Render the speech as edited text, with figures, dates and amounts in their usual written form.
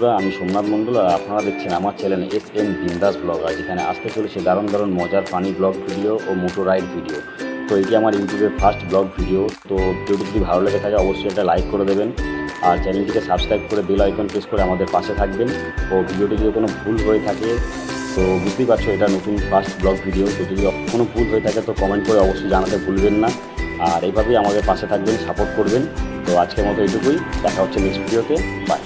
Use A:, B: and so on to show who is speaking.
A: বন্ধুরা, আমি সোমনাথ মণ্ডল আর আপনারা দেখছেন আমার চ্যানেল SM বিন্দাস ব্লগ। আর যেখানে আসতে চলেছে দারুণ দারুণ মজার ফানি ব্লগ ভিডিও ও মোটো রাইড ভিডিও। তো এটি আমার ইউটিউবের ফার্স্ট ব্লগ ভিডিও। তো ভিডিওটি যদি ভালো লেগে থাকে অবশ্যই একটা লাইক করে দেবেন আর চ্যানেলটিকে সাবস্ক্রাইব করে বেল আইকন প্রেস করে আমাদের পাশে থাকবেন। তো ভিডিওটি যদি কোনো ভুল হয়ে থাকে তো বুঝতেই পারছো এটা নতুন ফার্স্ট ব্লগ ভিডিও, তো যদি কোনো ভুল হয়ে থাকে তো কমেন্ট করে অবশ্যই জানাতে ভুলবেন না। আর এইভাবেই আমাদের পাশে থাকবেন, সাপোর্ট করবেন। তো আজকের মতো এইটুকুই, দেখা হচ্ছে নেক্সট ভিডিওতে। বাই।